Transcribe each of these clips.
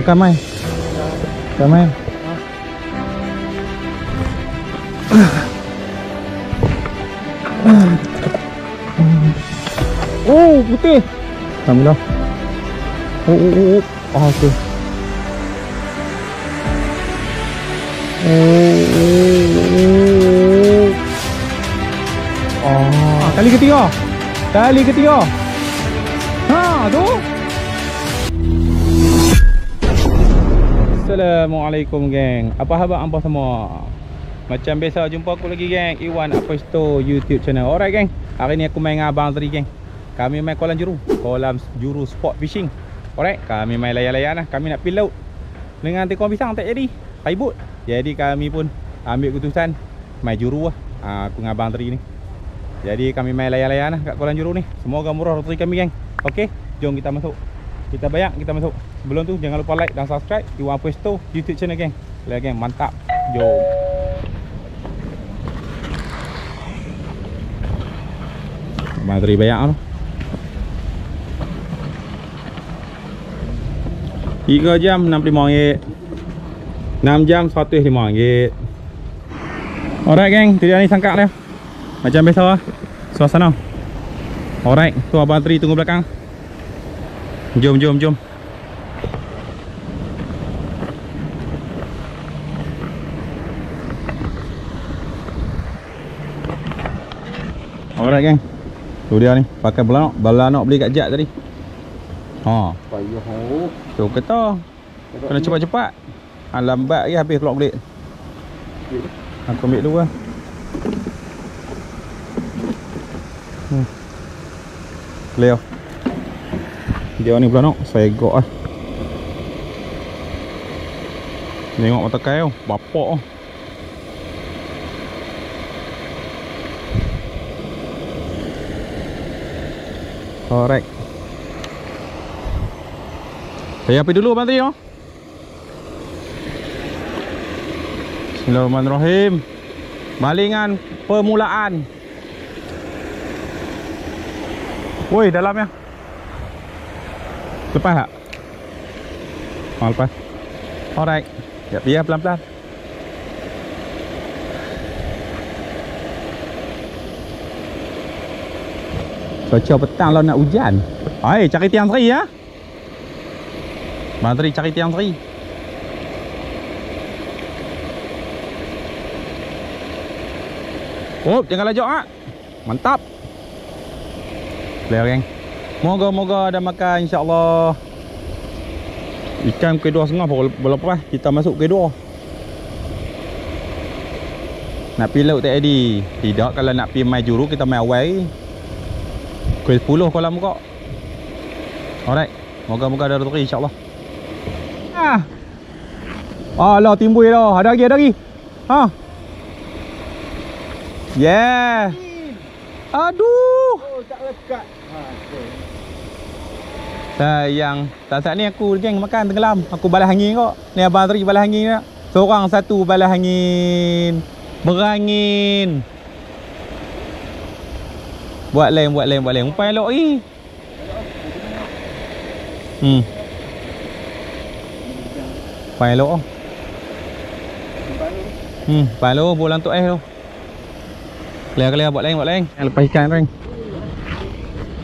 Kamai. Kamai. Oh, putih. Alhamdulillah. Oh. Ah, okey. Oh. Kali ketiga. Ha, tu. Assalamualaikum geng. Apa khabar hangpa semua? Macam biasa jumpa aku lagi geng, Iwan Aposto YouTube channel. Alright geng. Hari ni aku main dengan abang tadi geng. Kami main kolam juru sport fishing. Alright, kami main layan-layan lah. Kami nak pergi laut dengan tekong pisang tak jadi, paibut. Jadi kami pun ambil keputusan main juru lah. Aku dengan abang tadi ni. Jadi kami main layan-layan lah kat kolam juru ni. Semoga murah rezeki kami geng. Okey, jom kita masuk. Kita bayar, kita masuk. Sebelum tu jangan lupa like dan subscribe Iwan Aposto YouTube channel geng. Boleh geng, mantap. Jom. Abang tadi bayar tu. 3 jam RM65, 6 jam RM105. Alright geng, tu dia ni sangkak dia. Macam biasa lah suasana. Alright, tu abang Tri tunggu belakang. Jom. Alright geng, tu dia ni, pakai belanok beli kat Jat tadi. Ha, payah oh. Tu kata kena cepat-cepat. Lambat lagi habis keluar belik. Aku ambil dulu lah. Clear. Dia ni belanok, saya gok lah. Tengok mata kai tu, bapak tu. Alright. Saya pergi dulu Abang Tri oh. Bismillahirrahmanirrahim. Balingan permulaan. Woi, dalamnya. Lepas tak? Oh, lepas. Alright. Biar pelan-pelan. Cuaca petang lah nak hujan. Hai, cari tiang seri ya. Abang Tri cari tiang seri. Oh, jangan lajak ah. Mantap. Clear geng. Moga-moga ada makan insya-Allah. Ikan kedua setengah baru lepas kita masuk kedua. Nak pergi laut tak jadi. Tidak, kalau nak pergi main juru kita main awal. Pukul 10 kolam kok. Alright. Moga-moga ada rezeki insya-Allah. Alah timbul dah. Ada lagi. Ha. Yeah. Aduh. Oh, tak lekat. Ha, okey. Sayang. Saat ni aku geng makan tenggelam. Aku balas angin kok. Ni abang Tri balas angin tak? Seorang satu balas angin. Berangin. Buat lain. Umpan elok ni. Umpan elok oh. Palo bola untuk tu. Clear buat lain. Lepas ikan reng.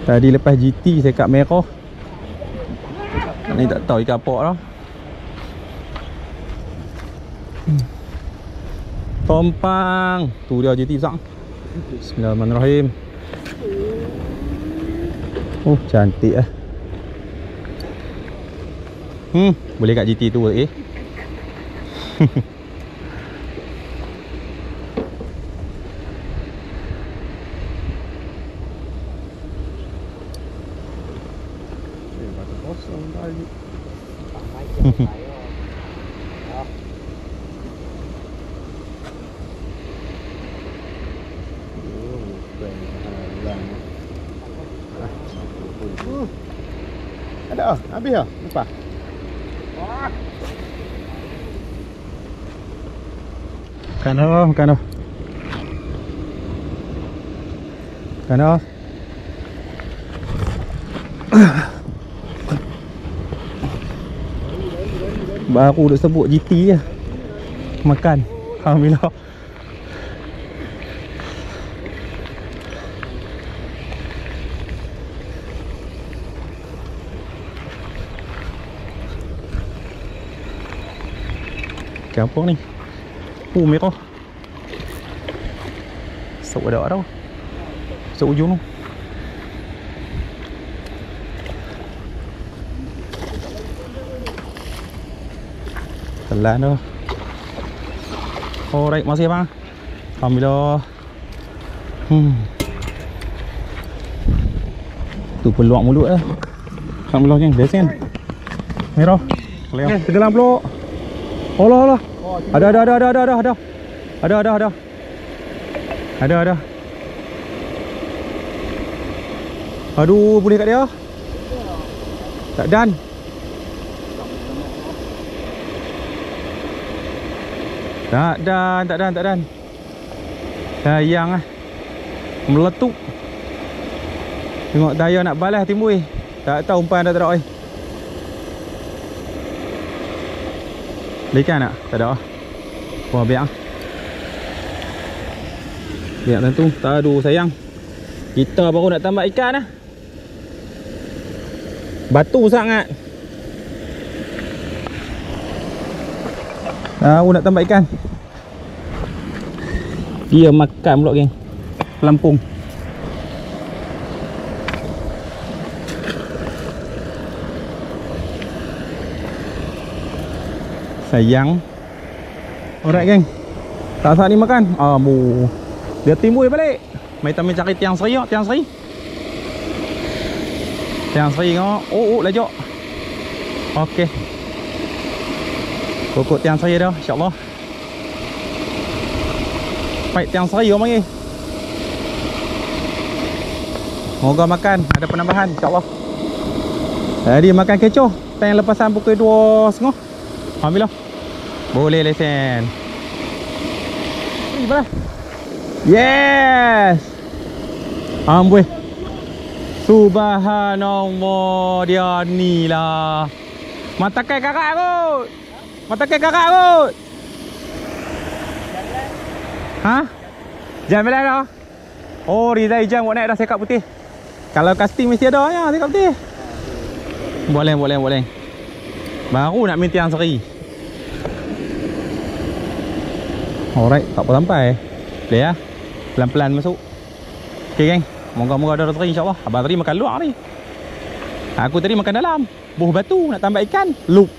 Tadi lepas GT saya kat merah. Ni tak tahu ikan apa dah. Tompang. Tu dia GT besar. Bismillahirrahmanirrahim. Oh, cantik ah. Boleh kat GT tu eh. Ada habis dah lepas. Makan dah. Baru duk sebut GT je. Makan. Alhamdulillah. Campur ni. Merah. Sok ada tau. Sok ujung tu. Telan tu. Alright, masih bang. Alhamdulillah. Tu peluang mulut dah. Alhamdulillah geng, best kan. Merah. Kelihatan. Tenggelam pula. Allah. Ada. Ada. Aduh, boleh kat dia. Tak dan. Tak dan. Sayang ah. Meletup. Tengok daya nak balas timbul. Tak tahu umpan dah tak ada. Ikan tak? Tak ada. Wah, biar. Biar tentu. Aduh, sayang. Kita baru nak tambah ikan lah. Batu sangat. Nak tambah ikan. Dia makan pula geng. Pelampung. Sayang. Alright geng. Tak saat ni makan. Dia timbul balik. Mai tamai cari tiang seri. Tiang seri tengok. Lajak. Okey. Pokok tiang seri dah, insya-Allah. Pai tiang seri orang panggil. Moga makan, ada penambahan insya-Allah. Jadi makan kecoh. Time lepasan pukul 2.30. Alhamdulillah. Boleh lesen. Ni balas. Yes. Amboi. Subhanallah, dia ni lah. Matakai kakak kot. Ha? Jam belah dah. Oh, Rizai jam buat naik dah sekap putih. Kalau casting mesti ada ya sekap putih. Boleh. Baru nak minta yang seri. Alright, tak apa sampai. Boleh ya. Pelan-pelan masuk. Okey geng. Moga-moga ada rezeki insya-Allah. Abang tadi makan luar ni. Aku tadi makan dalam. Buh batu nak tambah ikan. Lup.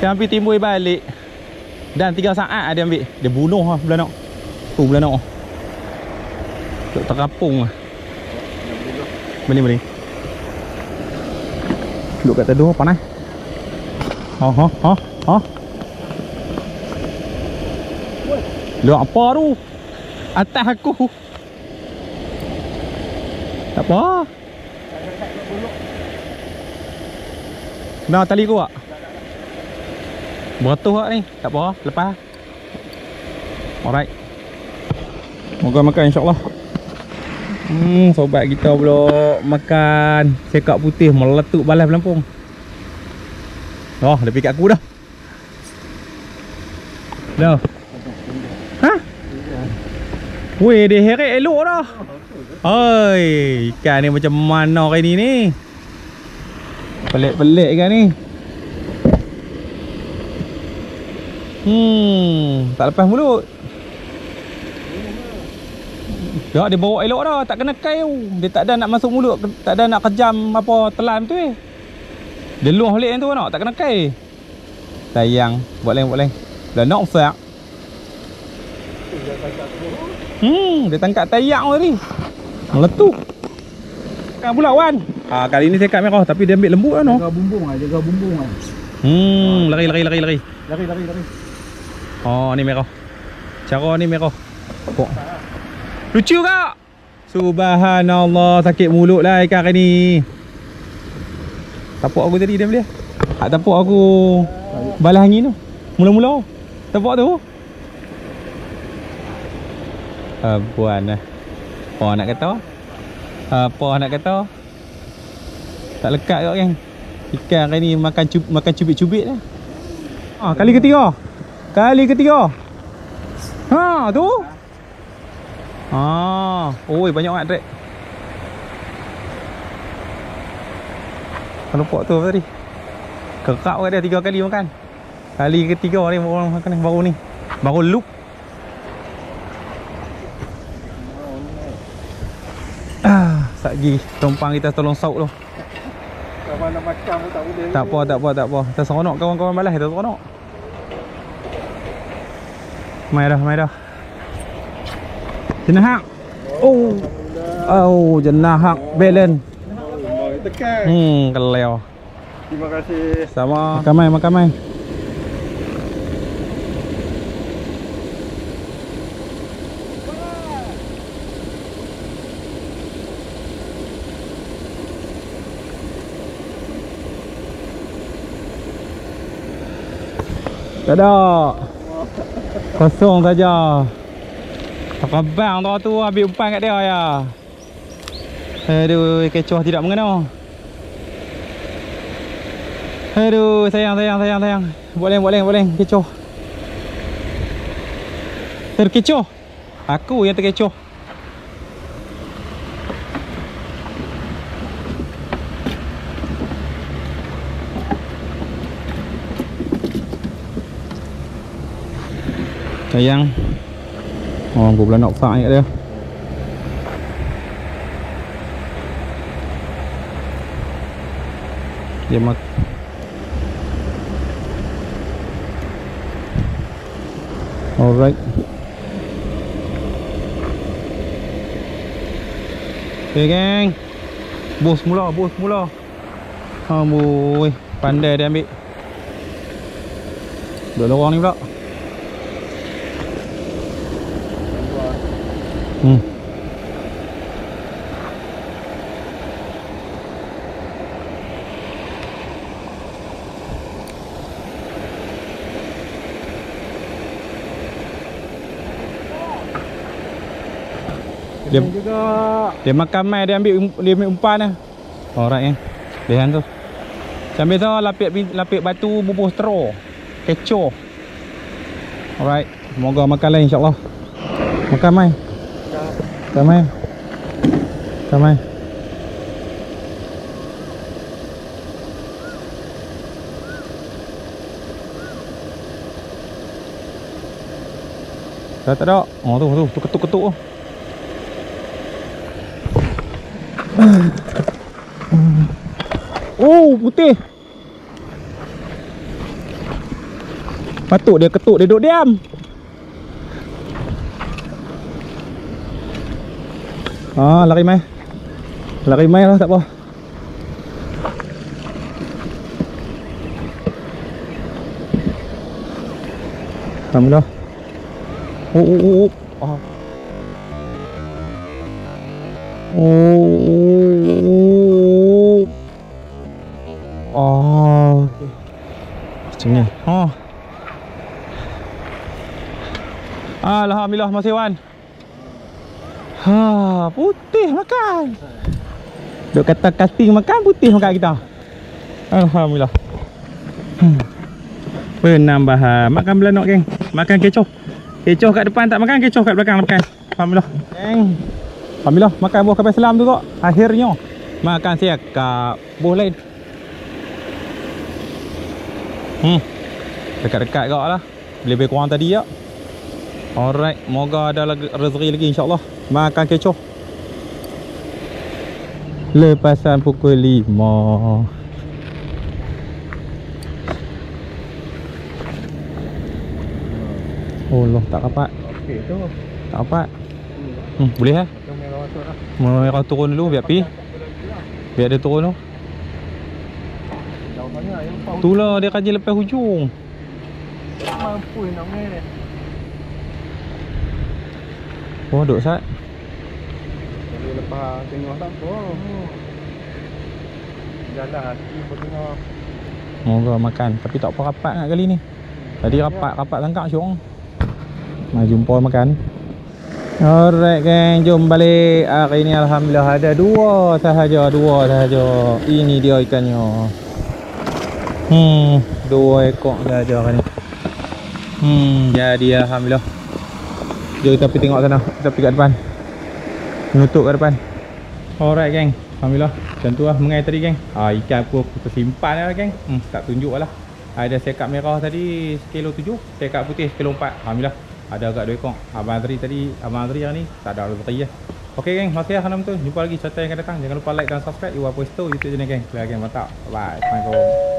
Sampai timbul balik. Dan 3 saat dia ambil. Dia bunuh lah belah nak. Tu belah nak. Duk terapung lah. Boleh. Duduk kat teduh panas. Lu apa tu? Atas aku. Tak apa. Nah, tali ku tak? Beratus tak ni? Tak apa, lepas. Alright. Moga makan insya-Allah. Sobat kita pula makan sekak putih meletup balas pelampung. Oh, dah pergi kat aku dah. Dah. Ha? Weh, dia heret elok dah. Oi, ikan ni macam mana hari ni? Pelik-pelik ikan ni. Tak lepas mulut. Ya, dia bawa elok dah, tak kena kai tu. Dia tak ada nak masuk mulut, tak ada nak kejam apa telan tu Dia luah balik tu nak, tak kena kai. Sayang, buat lain. Dah nak sak. Dia tangkap tayak tadi. Meletup. Kan pula Wan. Kali ni sekat merah tapi dia ambil lembut kan. Jaga bumbung ah. Lari. Lari. Oh, ni merah. Cara ni merah. Pok. Lucu kak. Subhanallah, sakit mulut lah ikan hari ni. Tapuk aku tadi dia boleh. Tapuk aku balas angin tu. Mula-mula. Tapuk tu. Puan lah. Apa nak kata? Tak lekat kat kan. Ikan hari ni makan cubit-cubit lah. Kali ketiga. Kali ketiga. Ha, tu. Oi, banyak sangat trek. Kalau pok tu tadi. Kerak kat dia 3 kali makan. Kali ketiga ni orang makan ni baru ni. Baru loop. Satgi tumpang kita tolong sauk tu. Kalau nak makan pun tak boleh. Tak apa. Terseronok kawan-kawan balas, terseronok. Mai dah. Jenah hak. Oh, jenah hak balance. Tekan. Keleo. Terima kasih. Sama. Makan mai. Tak ada. Kosong saja. Terbang tu ambil umpan kat dia ya. Aduh, kecoh tidak mengena. Aduh, sayang. Boleh. Kecoh. Terkecoh. Aku yang terkecoh. Sayang. Orang pula nak fak kat dia. Dia mak. Alright. Okay geng. Bos mula. Amboi, pandai dia ambil. Duk lorong ni pula. Dia makan mai, dia ambil umpan dah. Alright Lihat tu. Sambil tu lapik batu bubuh straw. Kecoh. Alright, semoga makan lain insya-Allah. Makan mai. Tak ada. Tu ketuk-ketuk tu. Oh, putih. Patut dia ketuk, dia duduk diam. Lari mai lah, tak apa. Alhamdulillah. Macam ni. Alhamdulillah Mas Iwan. Putih makan. Duk kata casting makan, putih makan kita. Alhamdulillah. Penambahan. Makan belanok geng. Makan kecoh. Kecoh kat depan tak makan, kecoh kat belakang makan. Alhamdulillah geng. Alhamdulillah makan buah kapal selam tu kok. Akhirnya makan siakap buah lain. Dekat-dekat kau lah. Lebih kurang tadi ya. Alright, moga ada rezeki lagi insya-Allah. Makan kecoh. Lepasan pukul 5. Oh Allah, tak rapat. Okey tu. Tak rapat. Boleh lah. Merah turun dulu biar pi. Biar dia turun tu. Itulah dia kaji lepas hujung. Mampu nak main ni. Duk sat. Jadi lepas tengok tak apa. Jalan hati pun tengok. Moga makan. Tapi tak apa rapat nak kali ni. Tadi rapat tangkap syurang. Mari jumpa makan. Alright geng, jom balik. Hari ni alhamdulillah ada dua sahaja. Ini dia ikannya. 2 ekor saja hari ni. Jadi alhamdulillah. Jom kita pergi tengok sana. Kita pergi kat depan. Menutup kat depan. Alright geng. Alhamdulillah. Macam tu lah mengai tadi geng. Ikan aku tersimpan lah geng. Tak tunjuk lah. Ada sekap merah tadi sekilo 7. Sekap putih sekilo 4. Alhamdulillah. Ada agak 2 ekor. Abang Azri hari ni tak ada rezeki lah. Okey geng, makasih lah kerana menonton. Jumpa lagi cerita yang akan datang. Jangan lupa like dan subscribe Iwan Puesto YouTube channel geng. Sekali lagi mantap. Bye. Assalamualaikum.